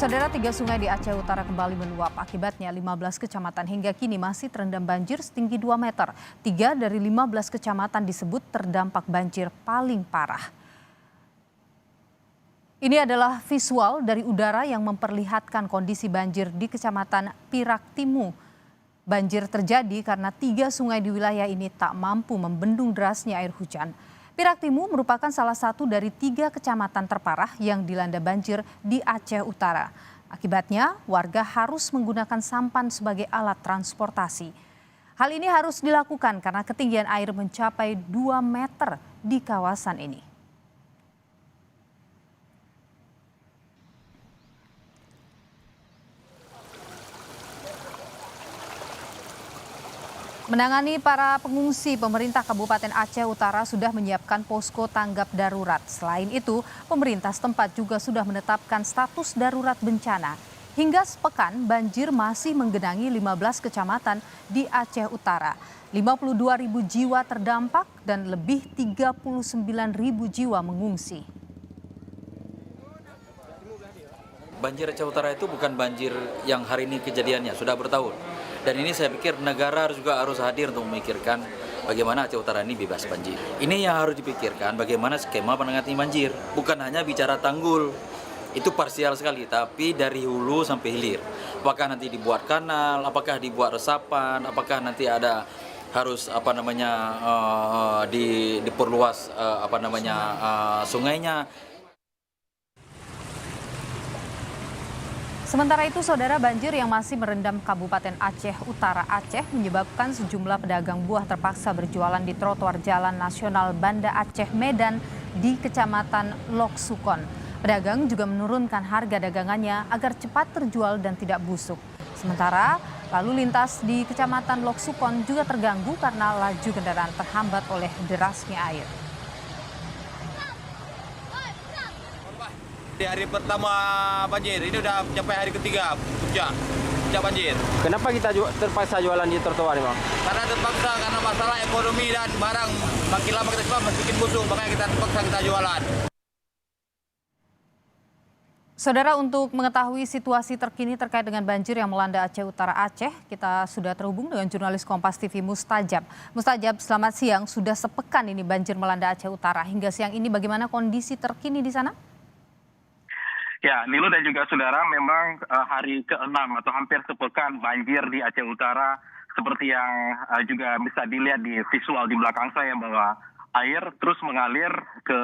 Saudara, 3 sungai di Aceh Utara kembali meluap. Akibatnya 15 kecamatan hingga kini masih terendam banjir setinggi 2 meter. 3 dari 15 kecamatan disebut terdampak banjir paling parah. Ini adalah visual dari udara yang memperlihatkan kondisi banjir di Kecamatan Piraktimu. Banjir terjadi karena 3 sungai di wilayah ini tak mampu membendung derasnya air hujan. Piraktimu merupakan salah satu dari 3 kecamatan terparah yang dilanda banjir di Aceh Utara. Akibatnya, warga harus menggunakan sampan sebagai alat transportasi. Hal ini harus dilakukan karena ketinggian air mencapai 2 meter di kawasan ini. Menangani para pengungsi, pemerintah Kabupaten Aceh Utara sudah menyiapkan posko tanggap darurat. Selain itu, pemerintah setempat juga sudah menetapkan status darurat bencana. Hingga sepekan, banjir masih menggenangi 15 kecamatan di Aceh Utara. 52.000 jiwa terdampak dan lebih 39.000 jiwa mengungsi. Banjir Aceh Utara itu bukan banjir yang hari ini kejadiannya, sudah bertahun. Dan ini saya pikir negara juga harus hadir untuk memikirkan bagaimana Aceh Utara ini bebas banjir. Ini yang harus dipikirkan bagaimana skema penanganan banjir. Bukan hanya bicara tanggul, itu parsial sekali, tapi dari hulu sampai hilir. Apakah nanti dibuat kanal, apakah dibuat resapan, apakah nanti ada harus diperluas sungainya. Sementara itu, saudara, banjir yang masih merendam Kabupaten Aceh Utara Aceh menyebabkan sejumlah pedagang buah terpaksa berjualan di trotoar Jalan Nasional Banda Aceh Medan di Kecamatan Lok Sukon. Pedagang juga menurunkan harga dagangannya agar cepat terjual dan tidak busuk. Sementara lalu lintas di Kecamatan Lok Sukon juga terganggu karena laju kendaraan terhambat oleh derasnya air. Di hari pertama banjir, ini udah sampai hari ketiga puncak banjir. Kenapa kita terpaksa jualan di trotoar, Bang? Karena terpaksa, karena masalah ekonomi dan barang makin lama kita jual makin busuk, makanya kita terpaksa kita jualan. Saudara, untuk mengetahui situasi terkini terkait dengan banjir yang melanda Aceh Utara Aceh, kita sudah terhubung dengan jurnalis Kompas TV Mustajab. Mustajab, selamat siang. Sudah sepekan ini banjir melanda Aceh Utara. Hingga siang ini bagaimana kondisi terkini di sana? Ya, Nilu dan juga saudara, memang hari ke-6 atau hampir sepekan banjir di Aceh Utara seperti yang juga bisa dilihat di visual di belakang saya bahwa air terus mengalir ke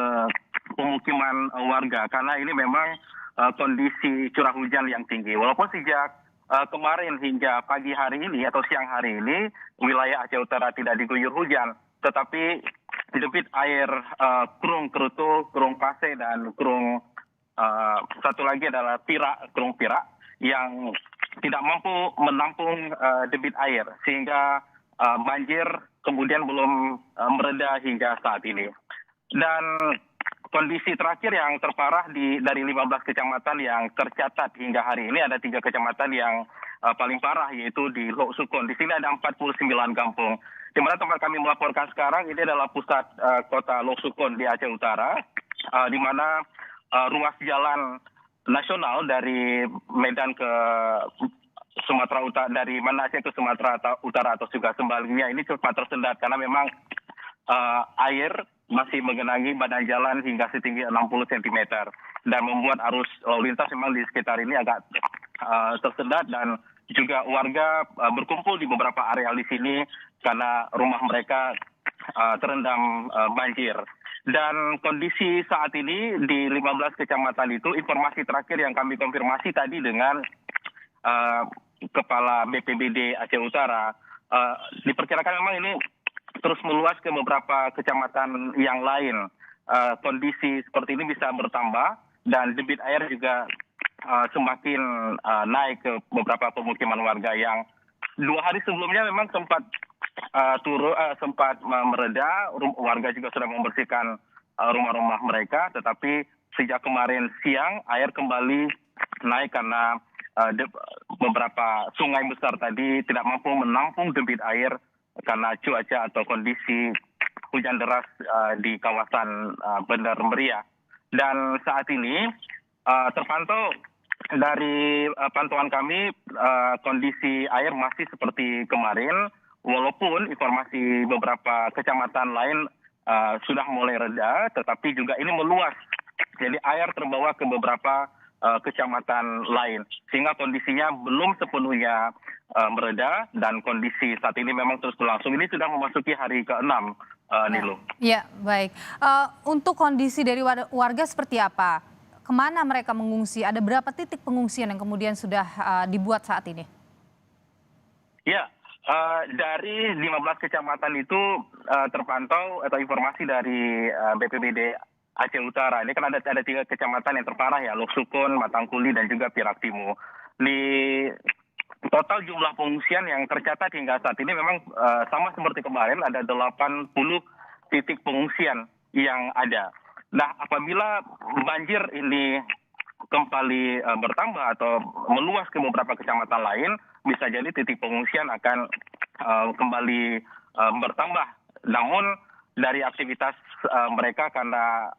pemukiman warga karena ini memang kondisi curah hujan yang tinggi. Walaupun sejak kemarin hingga pagi hari ini atau siang hari ini wilayah Aceh Utara tidak diguyur hujan, tetapi debit air Krung Kerutu, Krung Pase dan Krung satu lagi adalah Krung Pirak yang tidak mampu menampung debit air sehingga banjir kemudian belum mereda hingga saat ini. Dan kondisi terakhir yang terparah dari 15 kecamatan yang tercatat hingga hari ini ada 3 kecamatan yang paling parah, yaitu di Lok Sukon. Di sini ada 49 kampung. Di mana tempat kami melaporkan sekarang ini adalah pusat kota Lok Sukon di Aceh Utara, di mana ruas jalan nasional dari Medan ke Sumatera Utara, dari Banda Aceh ke Sumatera Utara atau juga sebaliknya ini cepat tersendat karena memang air masih menggenangi badan jalan hingga setinggi 60 cm dan membuat arus lalu lintas memang di sekitar ini agak tersendat dan juga warga berkumpul di beberapa area di sini karena rumah mereka terendam banjir. Dan kondisi saat ini di 15 kecamatan itu, informasi terakhir yang kami konfirmasi tadi dengan Kepala BPBD Aceh Utara, diperkirakan memang ini terus meluas ke beberapa kecamatan yang lain. Kondisi seperti ini bisa bertambah dan debit air juga semakin naik ke beberapa pemukiman warga yang 2 hari sebelumnya memang sempat sempat mereda, warga juga sudah membersihkan rumah-rumah mereka, tetapi sejak kemarin siang air kembali naik karena beberapa sungai besar tadi tidak mampu menampung debit air karena cuaca atau kondisi hujan deras di kawasan Bandar Meriah. Dan saat ini terpantau dari pantauan kami kondisi air masih seperti kemarin, walaupun informasi beberapa kecamatan lain sudah mulai reda, tetapi juga ini meluas. Jadi air terbawa ke beberapa kecamatan lain, sehingga kondisinya belum sepenuhnya mereda dan kondisi saat ini memang terus berlangsung. Ini sudah memasuki hari ke-6, Nilo. Ya, baik. Untuk kondisi dari warga seperti apa? Kemana mereka mengungsi? Ada berapa titik pengungsian yang kemudian sudah dibuat saat ini? Ya, dari 15 kecamatan itu terpantau atau informasi dari BPBD Aceh Utara. Ini kan ada 3 kecamatan yang terparah ya, Lok Sukun, Matangkuli, dan juga Pirak Timur. Di total jumlah pengungsian yang tercatat hingga saat ini memang sama seperti kemarin, ada 80 titik pengungsian yang ada. Nah, apabila banjir ini kembali bertambah atau meluas ke beberapa kecamatan lain, bisa jadi titik pengungsian akan kembali bertambah. Namun dari aktivitas mereka karena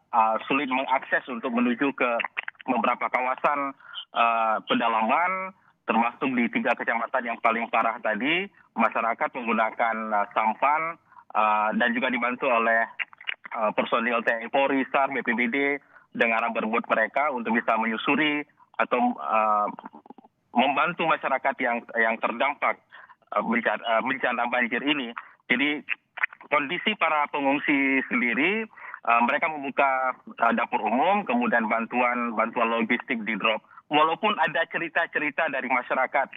sulit mengakses untuk menuju ke beberapa kawasan pedalaman, termasuk di 3 kecamatan yang paling parah tadi, masyarakat menggunakan sampan dan juga dibantu oleh personil TNI Polri, SAR, BPBD dengan berebut mereka untuk bisa menyusuri atau membantu masyarakat yang terdampak bencana banjir ini. Jadi kondisi para pengungsi sendiri, mereka membuka dapur umum, kemudian bantuan logistik di drop. Walaupun ada cerita-cerita dari masyarakat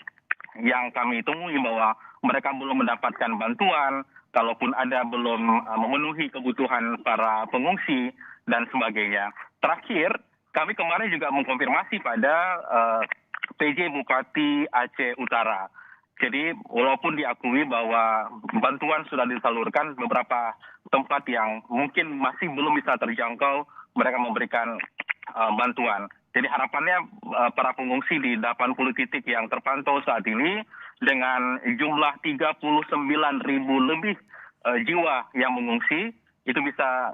yang kami temui bahwa mereka belum mendapatkan bantuan, kalaupun ada belum memenuhi kebutuhan para pengungsi dan sebagainya. Terakhir, kami kemarin juga mengkonfirmasi pada PJ Bupati Aceh Utara. Jadi walaupun diakui bahwa bantuan sudah disalurkan, beberapa tempat yang mungkin masih belum bisa terjangkau, mereka memberikan bantuan. Jadi harapannya para pengungsi di 80 titik yang terpantau saat ini dengan jumlah 39.000 lebih jiwa yang mengungsi, itu bisa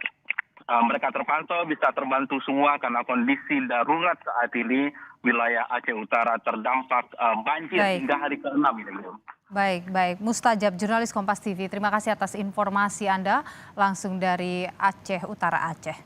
mereka terpantau, bisa terbantu semua karena kondisi darurat saat ini wilayah Aceh Utara terdampak banjir hingga hari ke-6 ini. Baik. Mustajab, jurnalis Kompas TV. Terima kasih atas informasi Anda langsung dari Aceh Utara, Aceh.